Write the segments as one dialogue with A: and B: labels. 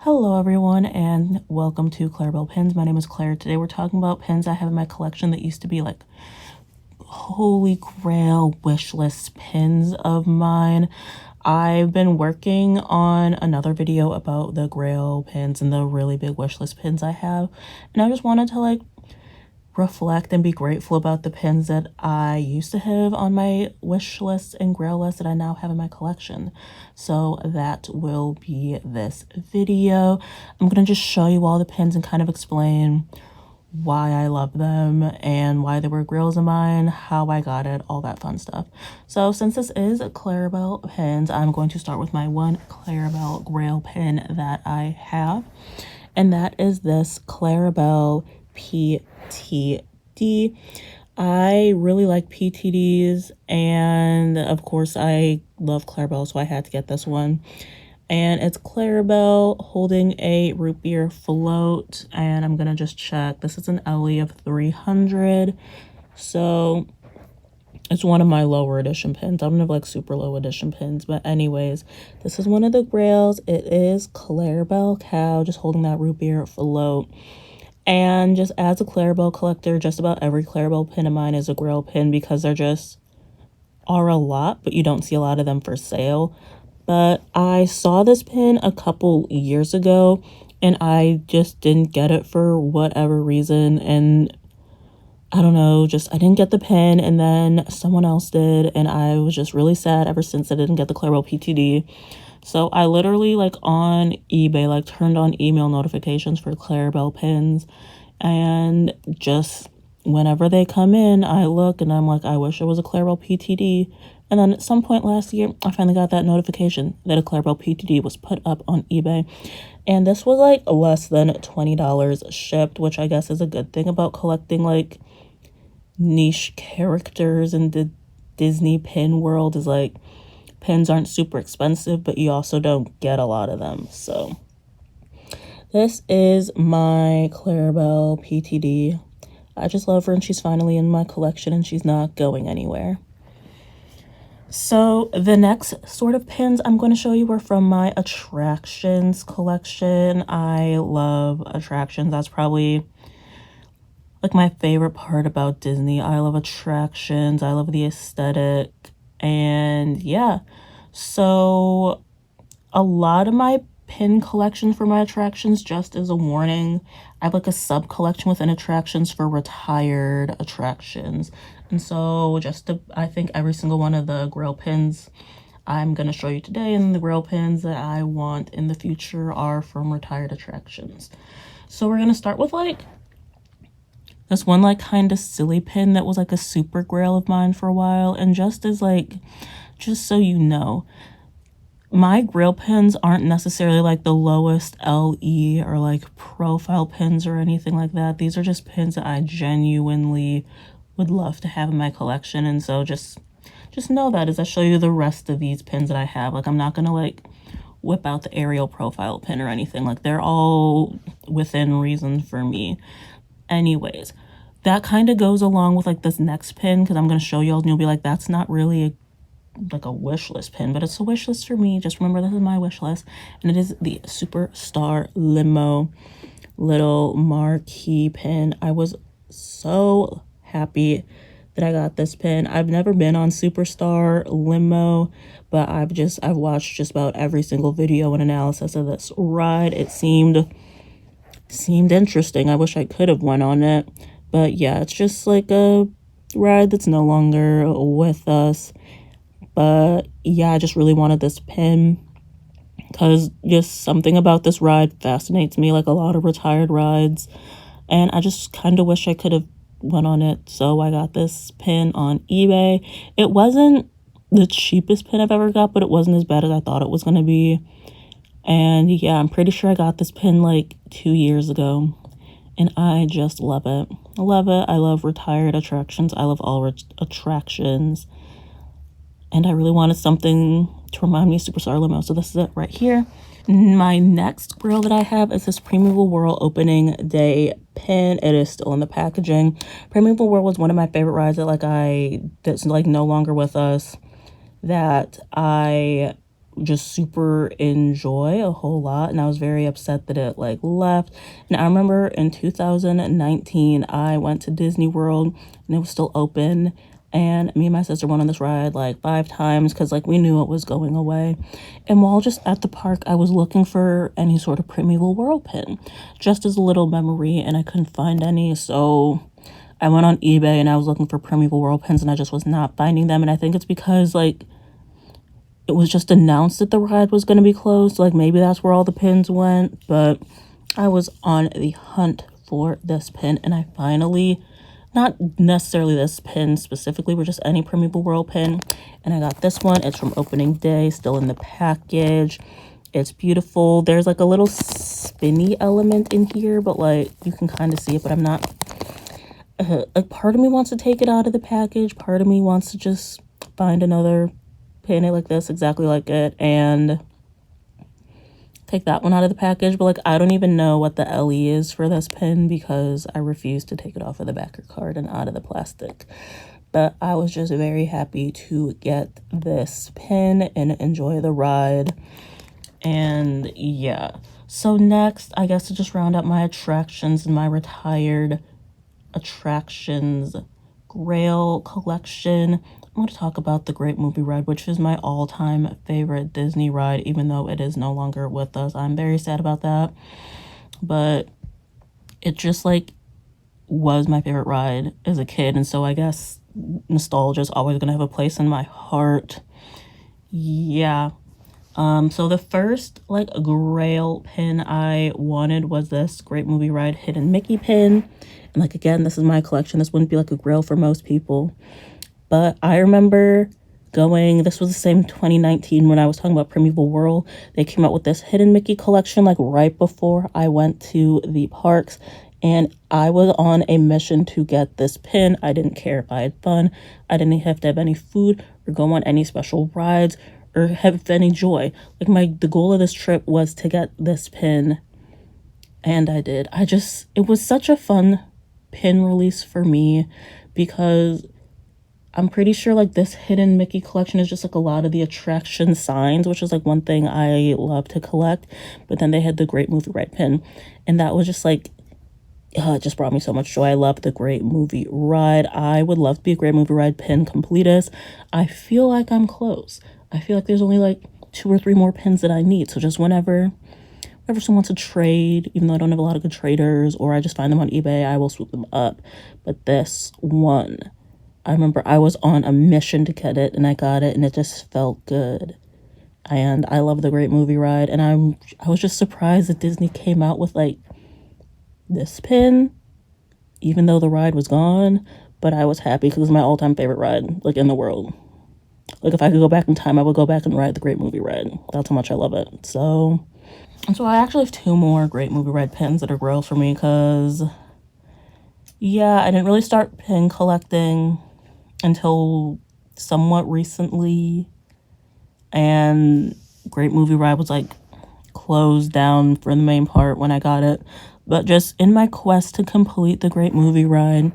A: Hello everyone and welcome to Clarabelle Pins. My name is Claire. Today we're talking about pins I have in my collection that used to be like holy grail wish list pins of mine. I've been working on another video about the grail pins and the really big wish list pins I have, and I just wanted to reflect and be grateful about the pins that I used to have on my wish list and grail list that I now have in my collection. So that will be this video. I'm gonna just show you all the pins and kind of explain why I love them and why they were grails of mine, how I got it, all that fun stuff. So since this is Clarabelle pins, I'm going to start with my one Clarabelle grail pin that I have, and that is this Clarabelle PTD. I really like PTDs, and of course I love Clarabelle, so I had to get this one. And it's Clarabelle holding a root beer float, and I'm gonna just check. This is an LE of 300, so it's one of my lower edition pins. I don't have like super low edition pins, but anyways, this is one of the grails. It is Clarabelle cow just holding that root beer float. And just as a Clarabelle collector, just about every Clarabelle pin of mine is a grail pin because there just are a lot, but you don't see a lot of them for sale. But I saw this pin a couple years ago and I just didn't get it for whatever reason. And I don't know, just I didn't get the pin, and then someone else did, and I was just really sad ever since I didn't get the Clarabelle PTD. So I literally on eBay turned on email notifications for Clarabelle pins, and just whenever they come in I look and I'm like, I wish it was a Clarabelle PTD. And then at some point last year I finally got that notification that a Clarabelle PTD was put up on eBay, and this was less than $20 shipped, which I guess is a good thing about collecting niche characters in the Disney pin world, is pins aren't super expensive, but you also don't get a lot of them. So this is my Clarabelle PTD. I just love her, and she's finally in my collection and she's not going anywhere. So the next sort of pins I'm going to show you are from my attractions collection. I love attractions. That's probably my favorite part about Disney. I love attractions. I love the aesthetic. And yeah, so a lot of my pin collection for my attractions, just as a warning, I have a sub collection within attractions for retired attractions. And so I think every single one of the grail pins I'm going to show you today and the grail pins that I want in the future are from retired attractions. So we're going to start with this one kind of silly pin that was a super grail of mine for a while. And just so you know, my grail pins aren't necessarily the lowest LE or profile pins or anything like that. These are just pins that I genuinely would love to have in my collection. And so just know that as I show you the rest of these pins that I have, I'm not gonna whip out the Ariel profile pin or anything. They're all within reason for me. Anyways, that kind of goes along with this next pin, because I'm going to show you all and you'll be like, that's not really a wish list pin, but it's a wish list for me. Just remember, this is my wish list, and it is the Superstar Limo little marquee pin. I was so happy that I got this pin. I've never been on Superstar Limo, but I've watched just about every single video and analysis of this ride. It seemed interesting. I wish I could have went on it, but yeah, it's just a ride that's no longer with us. But yeah, I just really wanted this pin because just something about this ride fascinates me, a lot of retired rides, and I just kind of wish I could have went on it. So I got this pin on eBay. It wasn't the cheapest pin I've ever got, but it wasn't as bad as I thought it was going to be. And yeah, I'm pretty sure I got this pin 2 years ago, and I just love it. I love it. I love retired attractions. I love all attractions. And I really wanted something to remind me of Superstar Limo, so this is it right here. My next grail that I have is this Primeval Whirl opening day pin. It is still in the packaging. Primeval Whirl was one of my favorite rides that that's no longer with us, that I just super enjoy a whole lot, and I was very upset that it like left. And I remember in 2019 I went to Disney World and it was still open, and me and my sister went on this ride like 5 times because like we knew it was going away. And while just at the park, I was looking for any sort of Primeval World pin just as a little memory, and I couldn't find any. So I went on eBay and I was looking for Primeval World pins and I just was not finding them. And I think it's because like it was just announced that the ride was going to be closed. Like maybe that's where all the pins went, but I was on the hunt for this pin and I finally, not necessarily this pin specifically, but just any Primeval World pin, and I got this one. It's from opening day, still in the package. It's beautiful. There's like a little spinny element in here, but like you can kind of see it, but I'm not like, part of me wants to take it out of the package, part of me wants to just find another pin it like this, exactly like it, and take that one out of the package. But like I don't even know what the LE is for this pin because I refuse to take it off of the backer card and out of the plastic. But I was just very happy to get this pin and enjoy the ride. And yeah, so next, I guess to just round up my attractions and my retired attractions grail collection, I'm going to talk about the Great Movie Ride, which is my all-time favorite Disney ride, even though it is no longer with us. I'm very sad about that, but it just like was my favorite ride as a kid, and so I guess nostalgia is always going to have a place in my heart. Yeah. So the first like grail pin I wanted was this Great Movie Ride Hidden Mickey pin. And like, again, this is my collection. This wouldn't be like a grail for most people. But I remember going, this was the same 2019 when I was talking about Primeval World. They came out with this Hidden Mickey collection like right before I went to the parks. And I was on a mission to get this pin. I didn't care if I had fun. I didn't have to have any food or go on any special rides or have any joy. Like the goal of this trip was to get this pin, and I did. It was such a fun pin release for me because I'm pretty sure like this Hidden Mickey collection is just like a lot of the attraction signs, which is like one thing I love to collect. But then they had the Great Movie Ride pin, and that was just like, it just brought me so much joy. I love the Great Movie Ride. I would love to be a Great Movie Ride pin completist. I feel like I'm close. I feel like there's only like 2 or 3 more pins that I need. So just whenever someone wants to trade, even though I don't have a lot of good traders, or I just find them on eBay, I will swoop them up. But this one, I remember I was on a mission to get it, and I got it, and it just felt good. And I love the Great Movie Ride, and I was just surprised that Disney came out with like this pin, even though the ride was gone. But I was happy because it's my all-time favorite ride like in the world. Like if I could go back in time, I would go back and ride the Great Movie Ride. That's how much I love it. So I actually have 2 more Great Movie Ride pins that are grails for me because, yeah, I didn't really start pin collecting until somewhat recently, and Great Movie Ride was like closed down for the main part when I got it. But just in my quest to complete the Great Movie Ride,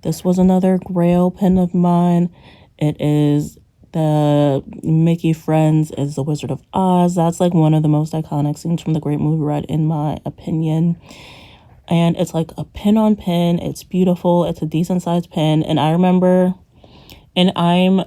A: this was another grail pin of mine. It is the Mickey Friends as the Wizard of Oz. That's like one of the most iconic scenes from the Great Movie Ride in my opinion. And it's like a pin on pin. It's beautiful. It's a decent sized pin. And I remember, and I'm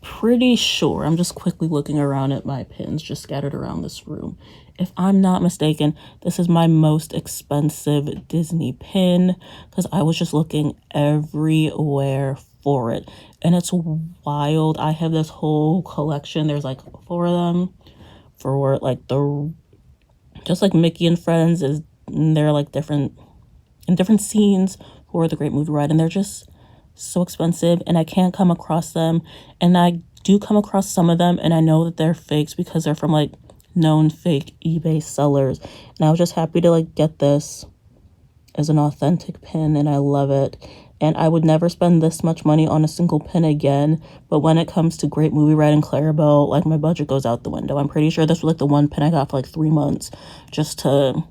A: pretty sure, I'm just quickly looking around at my pins just scattered around this room. If I'm not mistaken, this is my most expensive Disney pin because I was just looking everywhere for it. And it's wild. I have this whole collection. There's like 4 of them for like just like Mickey and Friends is, they're like different scenes for the Great Movie Ride, and they're just so expensive, and I can't come across them. And I do come across some of them, and I know that they're fakes because they're from like known fake eBay sellers. And I was just happy to like get this as an authentic pin, and I love it. And I would never spend this much money on a single pin again. But when it comes to Great Movie Ride and Clarabelle, like my budget goes out the window. I'm pretty sure this was like the one pin I got for like 3 months just to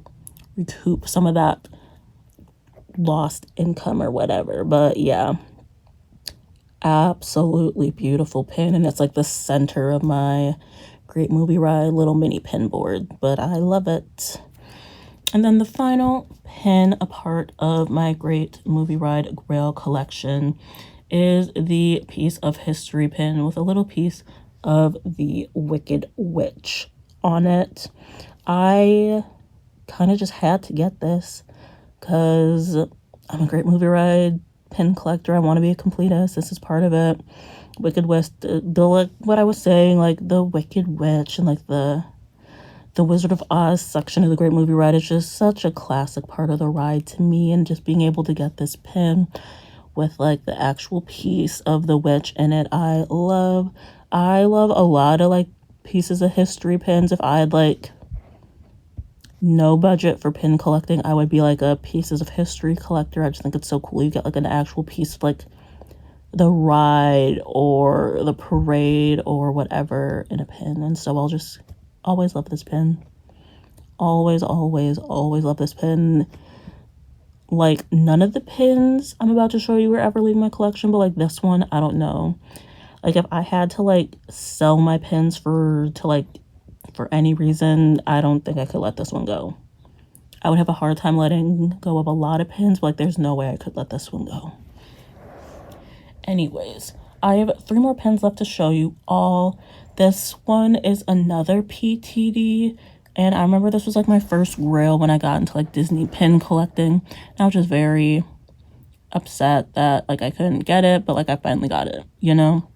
A: recoup some of that lost income or whatever. But yeah, absolutely beautiful pin, and it's like the center of my Great Movie Ride little mini pin board, but I love it. And then the final pin, a part of my Great Movie Ride Grail collection, is the piece of history pin with a little piece of the Wicked Witch on it. I kind of just had to get this because I'm a Great Movie Ride pin collector. I want to be a completist. This is part of it. Wicked Witch, like what I was saying, like the Wicked Witch and like the Wizard of Oz section of the Great Movie Ride is just such a classic part of the ride to me, and just being able to get this pin with like the actual piece of the witch in it, I love a lot of like pieces of history pins. If I had like no budget for pin collecting, I would be like a pieces of history collector. I just think it's so cool. You get like an actual piece of like the ride or the parade or whatever in a pin, and so I'll just always love this pin. Always love this pin. Like, none of the pins I'm about to show you were ever leaving my collection, but like this one, I don't know. Like, if I had to like sell my pins for any reason, I don't think I could let this one go. I would have a hard time letting go of a lot of pins, but like there's no way I could let this one go. Anyways, I have 3 more pins left to show you all. This one is another PTD, and I remember this was like my first grail when I got into like Disney pin collecting. And I was just very upset that like I couldn't get it, but like I finally got it, you know?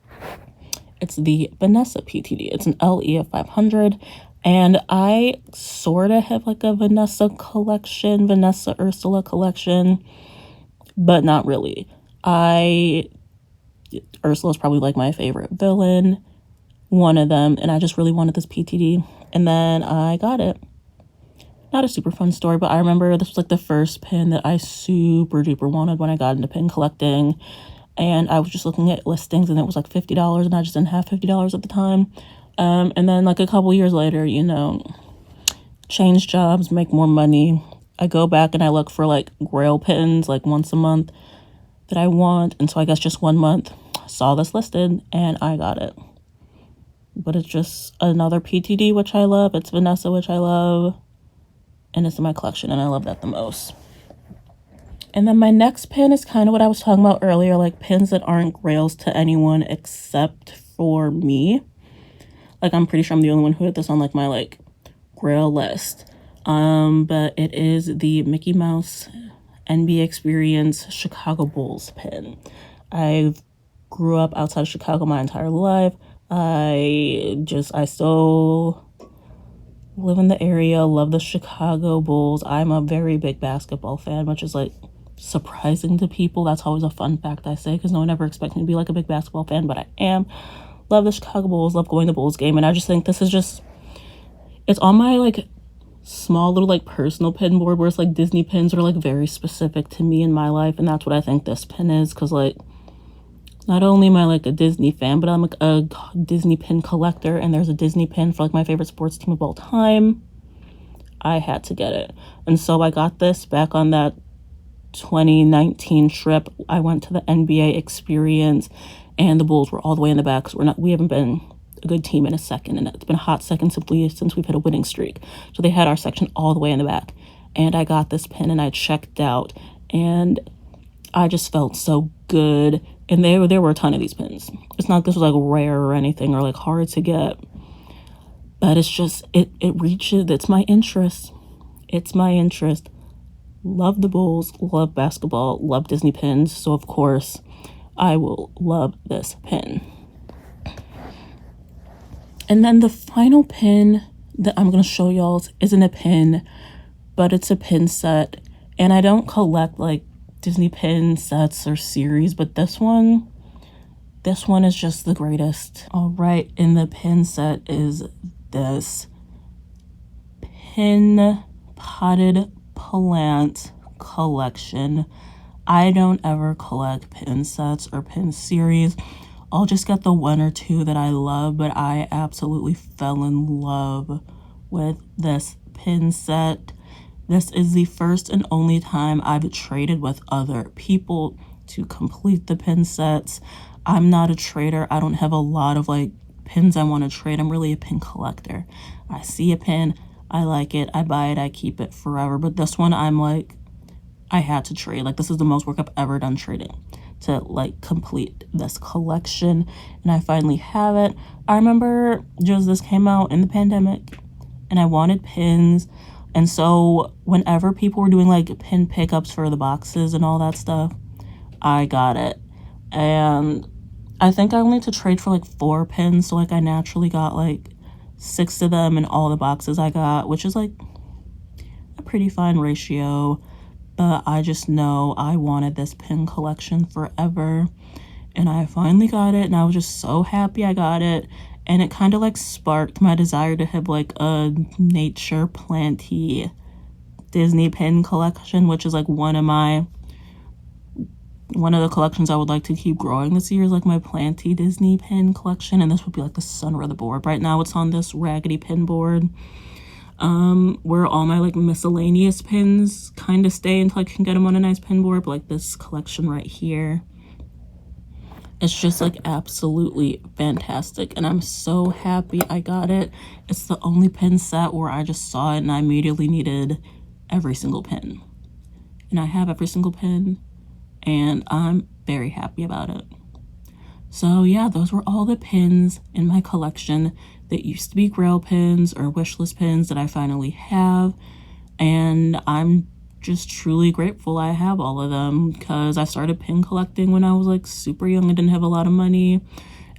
A: It's the Vanessa PTD. It's an LE of 500, and I sort of have like a Vanessa collection, Vanessa Ursula collection, but not really. Ursula's probably like my favorite villain, one of them, and I just really wanted this PTD, and then I got it. Not a super fun story, but I remember this was like the first pin that I super duper wanted when I got into pin collecting, and I was just looking at listings and it was like $50, and I just didn't have $50 at the time. And then like a couple years later, you know, change jobs, make more money. I go back and I look for like grail pins like once a month that I want, and so I guess just one month saw this listed and I got it. But it's just another PTD, which I love. It's Vanessa, which I love, and it's in my collection, and I love that the most. And then my next pin is kind of what I was talking about earlier, like pins that aren't grails to anyone except for me. Like, I'm pretty sure I'm the only one who had this on like my like grail list. But it is the Mickey Mouse NBA Experience Chicago Bulls pin. I grew up outside of Chicago my entire life. I still live in the area, love the Chicago Bulls. I'm a very big basketball fan, which is like surprising to people. That's always a fun fact I say, because no one ever expects me to be like a big basketball fan, but I am. Love the Chicago Bulls, love going to Bulls game, and I just think this is just, it's on my like small little like personal pin board where it's like Disney pins are like very specific to me in my life, and that's what I think this pin is, because like not only am I like a Disney fan, but I'm like a Disney pin collector, and there's a Disney pin for like my favorite sports team of all time. I had to get it. And so I got this back on that 2019 trip. I went to the NBA Experience, and the Bulls were all the way in the back, because we haven't been a good team in a second, and it's been a hot second since we've hit a winning streak. So they had our section all the way in the back, and I got this pin and I checked out, and I just felt so good. And there were a ton of these pins. It's not like this was like rare or anything or like hard to get, but it's just it reaches, it's my interest. Love the Bulls, love basketball, love Disney pins, so of course I will love this pin. And then the final pin that I'm going to show y'all isn't a pin, but it's a pin set. And I don't collect like Disney pin sets or series, but this one is just the greatest. All right, in the pin set is this pin potted plant collection. I don't ever collect pin sets or pin series. I'll just get the 1 or 2 that I love, but I absolutely fell in love with this pin set. This is the first and only time I've traded with other people to complete the pin sets. I'm not a trader. I don't have a lot of like pins I want to trade. I'm really a pin collector. I see a pin, I like it, I buy it, I keep it forever. But this one, I'm like, I had to trade. Like, this is the most work I've ever done trading to like complete this collection, and I finally have it. I remember just this came out in the pandemic and I wanted pins, and so whenever people were doing like pin pickups for the boxes and all that stuff, I got it. And I think I only had to trade for like 4 pins, so like I naturally got like 6 of them in all the boxes I got, which is like a pretty fine ratio. But I just know I wanted this pin collection forever, and I finally got it, and I was just so happy I got it. And it kind of like sparked my desire to have like a nature planty Disney pin collection, which is like one of the collections I would like to keep growing this year, is like my planty Disney pin collection. And this would be like the center of the board. Right now it's on this raggedy pin board, where all my like miscellaneous pins kind of stay until I can get them on a nice pin board. But like this collection right here, it's just like absolutely fantastic, and I'm so happy I got it. It's the only pin set where I just saw it and I immediately needed every single pin, and I have every single pin, and I'm very happy about it. So yeah, those were all the pins in my collection that used to be grail pins or wishlist pins that I finally have. And I'm just truly grateful I have all of them, because I started pin collecting when I was like super young. I didn't have a lot of money,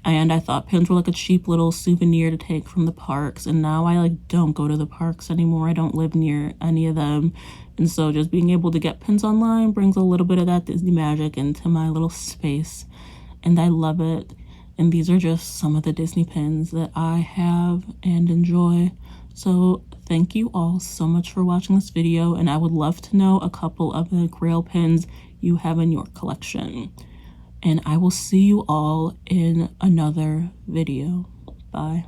A: and I thought pins were like a cheap little souvenir to take from the parks. And now I like don't go to the parks anymore. I don't live near any of them. And so just being able to get pins online brings a little bit of that Disney magic into my little space, and I love it. And these are just some of the Disney pins that I have and enjoy. So thank you all so much for watching this video, and I would love to know a couple of the grail pins you have in your collection. And I will see you all in another video. Bye.